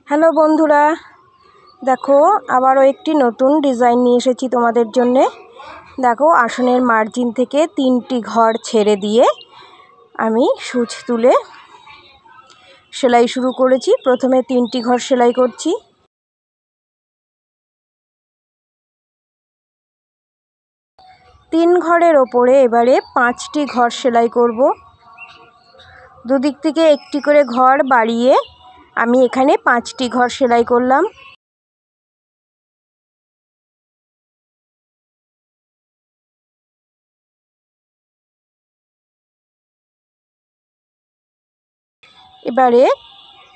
Hello বন্ধুরা, দেখো আবারও একটি নতুন ডিজাইন নিয়ে এসেছি তোমাদের জন্যে। দেখো আসনের মার্জিন থেকে 3টি ঘর ছেড়ে দিয়ে আমি সূচ তুলে সেলাই শুরু করেছি। প্রথমে 3টি ঘর সেলাই করছি। তিন ঘরের ওপরে এবারে 5টি ঘর সেলাই করব। দুদিক থেকে একটি করে ঘর বাড়িয়ে আমি এখানে 5টি ঘর সেলাই করলাম। এবারে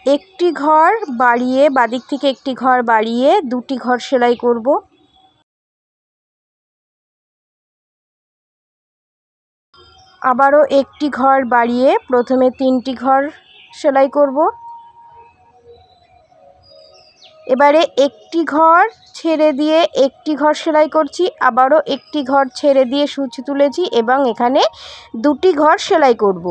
একটি ঘর বাড়িয়ে বাদিক থেকে একটি ঘর বাড়িয়ে 2টি ঘর সেলাই করব। আবারও একটি ঘর বাড়িয়ে প্রথমে 3টি ঘর সেলাই করব। এবারে একটি ঘর ছেড়ে দিয়ে একটি ঘর সেলাই করছি। আবারও একটি ঘর ছেড়ে দিয়ে সূচ তুলেছি এবং এখানে 2টি ঘর সেলাই করব।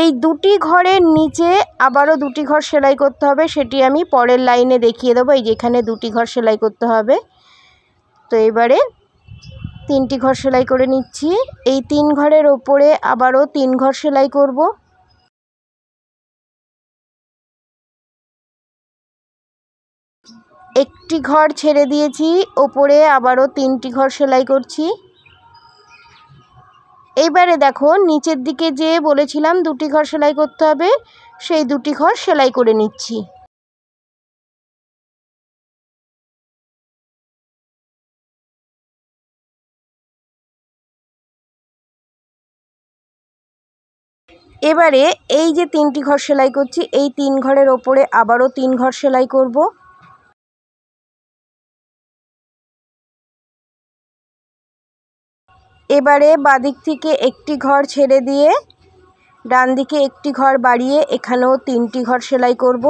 এই 2টি ঘরের নিচে আবারও 2টি ঘর সেলাই করতে হবে, সেটি আমি পরের লাইনে দেখিয়ে দেবো। এই যে এখানে 2টি ঘর সেলাই করতে হবে। তো এবারে 3টি ঘর সেলাই করে নিচ্ছি। এই 3 ঘরের ওপরে আবারও 3 ঘর সেলাই করব। একটি ঘর ছেড়ে দিয়েছি, ওপরে আবারও 3টি ঘর সেলাই করছি। এইবারে দেখো নিচের দিকে যে বলেছিলাম 2টি ঘর সেলাই করতে হবে, সেই 2টি ঘর সেলাই করে নিচ্ছি। এবারে এই যে 3টি ঘর সেলাই করছি, এই 3 ঘরের ওপরে আবারও 3 ঘর সেলাই করব। এবারে বাদিক থেকে একটি ঘর ছেড়ে দিয়ে ডান দিকে একটি ঘর বাড়িয়ে এখানেও 3টি ঘর সেলাই করব।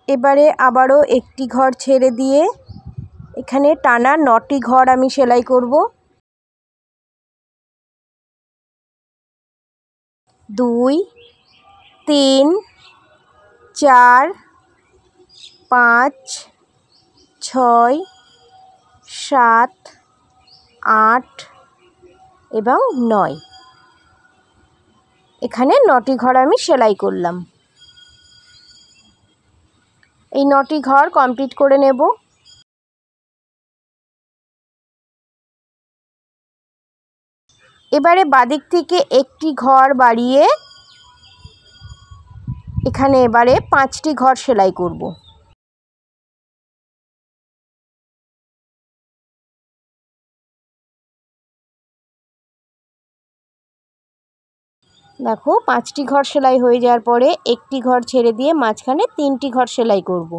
এবারে আবারও একটি ঘর ছেড়ে দিয়ে এখানে টানা 9টি ঘর আমি সেলাই করব। 2 3 4 5 6 7 8 এবং 9, এখানে 9টি ঘর আমি সেলাই করলাম। এই 9টি ঘর কমপ্লিট করে নেব। এবারে বাদিক থেকে একটি ঘর বাড়িয়ে এখানে এবারে 5টি ঘর সেলাই করব। দেখো 5টি ঘর সেলাই হয়ে যাওয়ার পরে একটি ঘর ছেড়ে দিয়ে মাঝখানে 3টি ঘর সেলাই করব।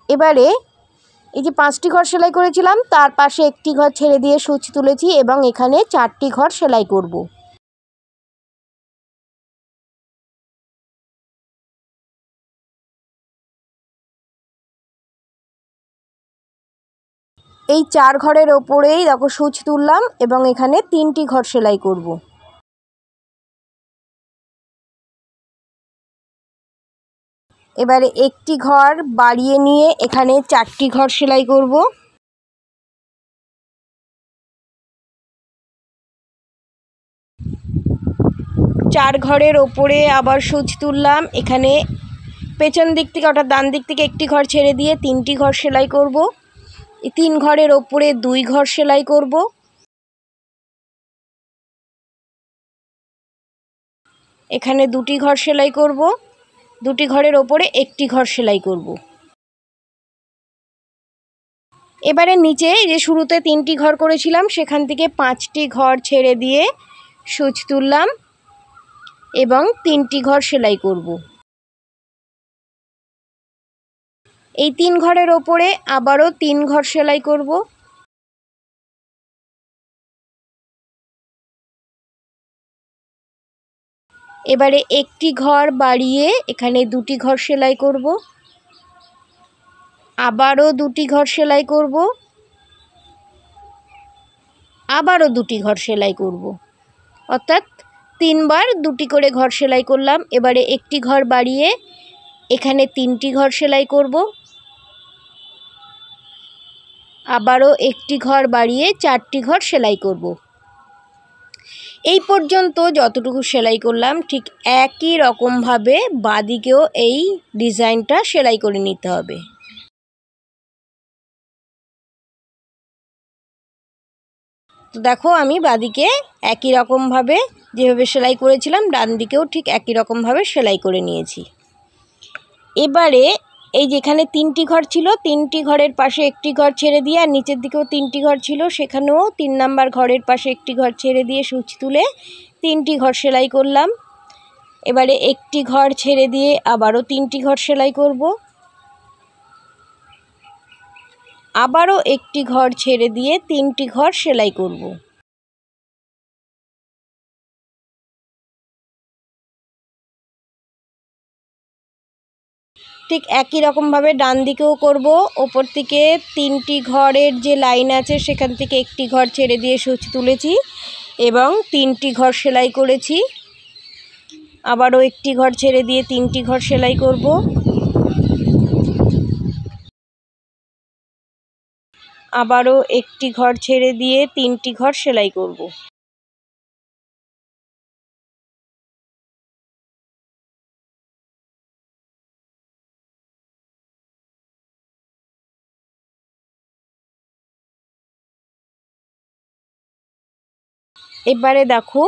এবারে এই যে 5টি ঘর সেলাই করেছিলাম তার পাশে একটি ঘর ছেড়ে দিয়ে সূচ তুলেছি এবং এখানে 4টি ঘর সেলাই করব। এই 4 ঘরের ওপরেই দেখো সূচ তুললাম এবং এখানে 3টি ঘর সেলাই করব। এবারে একটি ঘর বাড়িয়ে নিয়ে এখানে 4টি ঘর সেলাই করব। চার ঘরের ওপরে আবার সূচ তুললাম, এখানে পেছন দিক থেকে অর্থাৎ ডান দিক থেকে একটি ঘর ছেড়ে দিয়ে 3টি ঘর সেলাই করব। এই 3 ঘরের ওপরে 2 ঘর সেলাই করব। এখানে 2টি ঘর সেলাই করব। 2টি ঘরের ওপরে একটি ঘর সেলাই করব। এবারে নিচে যে শুরুতে 3টি ঘর করেছিলাম সেখান থেকে 5টি ঘর ছেড়ে দিয়ে সূচ তুললাম এবং 3টি ঘর সেলাই করব। এই 3 ঘরের ওপরে আবারও 3 ঘর সেলাই করব। এবারে একটি ঘর বাড়িয়ে এখানে দুটি ঘর সেলাই করব, আবারও দুটি ঘর সেলাই করব, আবারও দুটি ঘর সেলাই করব, অর্থাৎ 3 বার দুটি করে ঘর সেলাই করলাম। এবারে একটি ঘর বাড়িয়ে এখানে 3টি ঘর সেলাই করব, আবারও একটি ঘর বাড়িয়ে 4টি ঘর সেলাই করব। এই পর্যন্ত যতটুকু সেলাই করলাম ঠিক একই রকমভাবে বাঁদিকেও এই ডিজাইনটা সেলাই করে নিতে হবে। তো দেখো আমি বাঁদিকে একই রকমভাবে যেভাবে সেলাই করেছিলাম ডান দিকেও ঠিক একই রকমভাবে সেলাই করে নিয়েছি। এবারে এই যেখানে 3টি ঘর ছিল 3টি ঘরের পাশে একটি ঘর ছেড়ে দিয়ে আর নিচের দিকেও 3টি ঘর ছিল সেখানেও 3 নাম্বার ঘরের পাশে একটি ঘর ছেড়ে দিয়ে সূচ তুলে 3টি ঘর সেলাই করলাম। এবারে একটি ঘর ছেড়ে দিয়ে আবারও 3টি ঘর সেলাই করব, আবারও একটি ঘর ছেড়ে দিয়ে 3টি ঘর সেলাই করব। ঠিক একই রকমভাবে ডান দিকেও করব। ওপর থেকে 3টি ঘরের যে লাইন আছে সেখান থেকে একটি ঘর ছেড়ে দিয়ে সূচ তুলেছি এবং 3টি ঘর সেলাই করেছি। আবারও একটি ঘর ছেড়ে দিয়ে 3টি ঘর সেলাই করব, আবারও একটি ঘর ছেড়ে দিয়ে 3টি ঘর সেলাই করব। এবারে দেখো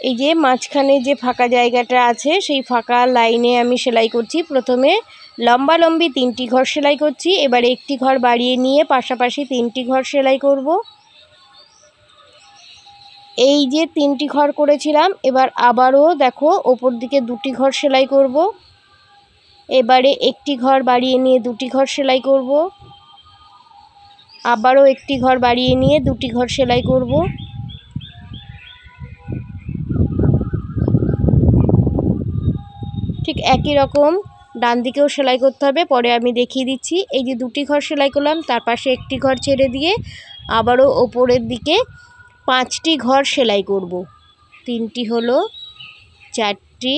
এই যে মাঝখানে যে ফাঁকা জায়গাটা আছে সেই ফাঁকা লাইনে আমি সেলাই করছি। প্রথমে লম্বালম্বি 3টি ঘর সেলাই করছি, এবারে একটি ঘর বাড়িয়ে নিয়ে পাশাপাশি 3টি ঘর সেলাই করব। এই যে 3টি ঘর করেছিলাম এবার আবারও দেখো ওপর দিকে 2টি ঘর সেলাই করব, এবারে একটি ঘর বাড়িয়ে নিয়ে 2টি ঘর সেলাই করব, আবারও একটি ঘর বাড়িয়ে নিয়ে 2টি ঘর সেলাই করব, ঠিক একই রকম ডান দিকেও সেলাই করতে হবে। পরে আমি দেখিয়ে দিচ্ছি। এই যে 2টি ঘর সেলাই করলাম তার পাশে একটি ঘর ছেড়ে দিয়ে আবারও ওপরের দিকে 5টি ঘর সেলাই করব। 3টি হলো, 4টি,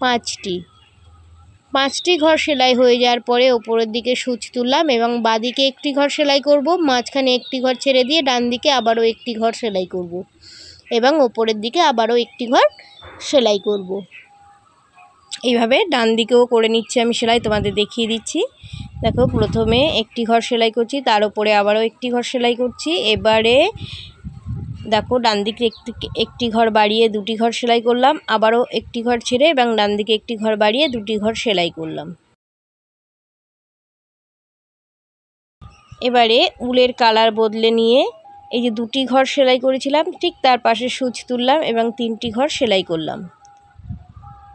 5টি ঘর সেলাই হয়ে যাওয়ার পরে ওপরের দিকে সূচ তুললাম এবং বাঁদিকে একটি ঘর সেলাই করব, মাঝখানে একটি ঘর ছেড়ে দিয়ে ডান দিকে আবারও একটি ঘর সেলাই করব এবং ওপরের দিকে আবারও একটি ঘর সেলাই করব। এইভাবে ডান দিকেও করে নিচ্ছি আমি সেলাই, তোমাদের দেখিয়ে দিচ্ছি। দেখো প্রথমে একটি ঘর সেলাই করছি, তার উপরে আবারও একটি ঘর সেলাই করছি। এবারে দেখো ডান দিকে একটি ঘর বাড়িয়ে 2টি ঘর সেলাই করলাম, আবারও একটি ঘর ছেড়ে এবং ডান দিকে একটি ঘর বাড়িয়ে 2টি ঘর সেলাই করলাম। এবারে উলের কালার বদলে নিয়ে এই যে 2টি ঘর সেলাই করেছিলাম ঠিক তার পাশে সূচ তুললাম এবং 3টি ঘর সেলাই করলাম।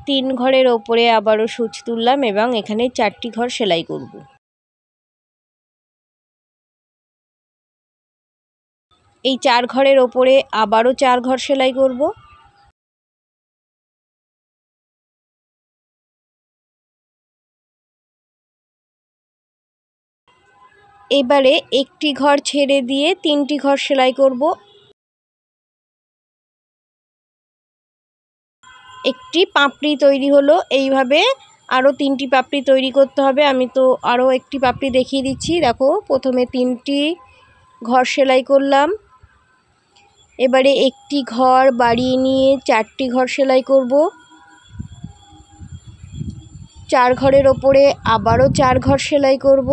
3 ঘরের ওপরে আবারও সূচ তুললাম এবং এখানে 4টি ঘর সেলাই করব। এই 4 ঘরের ওপরে আবারও 4 ঘর সেলাই করব। এবারে একটি ঘর ছেড়ে দিয়ে 3টি ঘর সেলাই করব। একটি পাপড়ি তৈরি হলো। এইভাবে আরও 3টি পাপড়ি তৈরি করতে হবে। আমি তো আরও একটি পাপড়ি দেখিয়ে দিচ্ছি। দেখো প্রথমে 3টি ঘর সেলাই করলাম, এবারে একটি ঘর বাড়িয়ে নিয়ে 4টি ঘর সেলাই করব। 4 ঘরের ওপরে আবারও 4 ঘর সেলাই করব।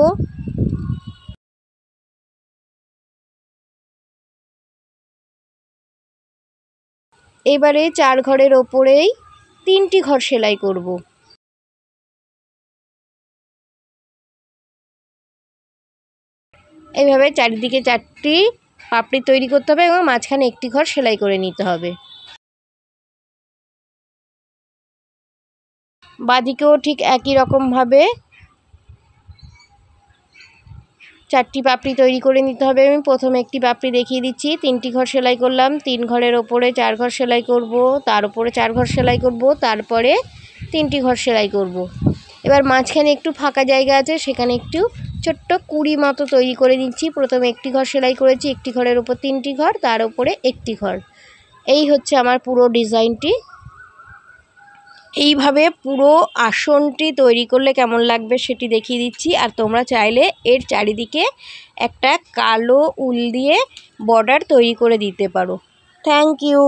এবারে 4 ঘরের ওপরেই 3টি ঘর সেলাই করব। এইভাবে চারিদিকে 4টি পাপড়ি তৈরি করতে হবে এবং মাঝখানে একটি ঘর সেলাই করে নিতে হবে। বাঁদিকেও ঠিক একই রকমভাবে 4টি পাপড়ি তৈরি করে নিতে হবে। আমি প্রথমে একটি পাপড়ি দেখিয়ে দিচ্ছি। 3টি ঘর সেলাই করলাম, 3 ঘরের ওপরে 4 ঘর সেলাই করব, তার উপরে 4 ঘর সেলাই করব, তারপরে 3টি ঘর সেলাই করব। এবার মাঝখানে একটু ফাঁকা জায়গা আছে, সেখানে একটু ছোট্ট কুড়ি মতো তৈরি করে নিচ্ছি। প্রথমে একটি ঘর সেলাই করেছি, একটি ঘরের উপর 3টি ঘর, তার উপরে একটি ঘর। এই হচ্ছে আমার পুরো ডিজাইনটি। এইভাবে পুরো আসনটি তৈরি করলে কেমন লাগবে সেটি দেখিয়ে দিচ্ছি। আর তোমরা চাইলে এর চারিদিকে একটা কালো উল দিয়ে বর্ডার তৈরি করে দিতে পারো। Thank you.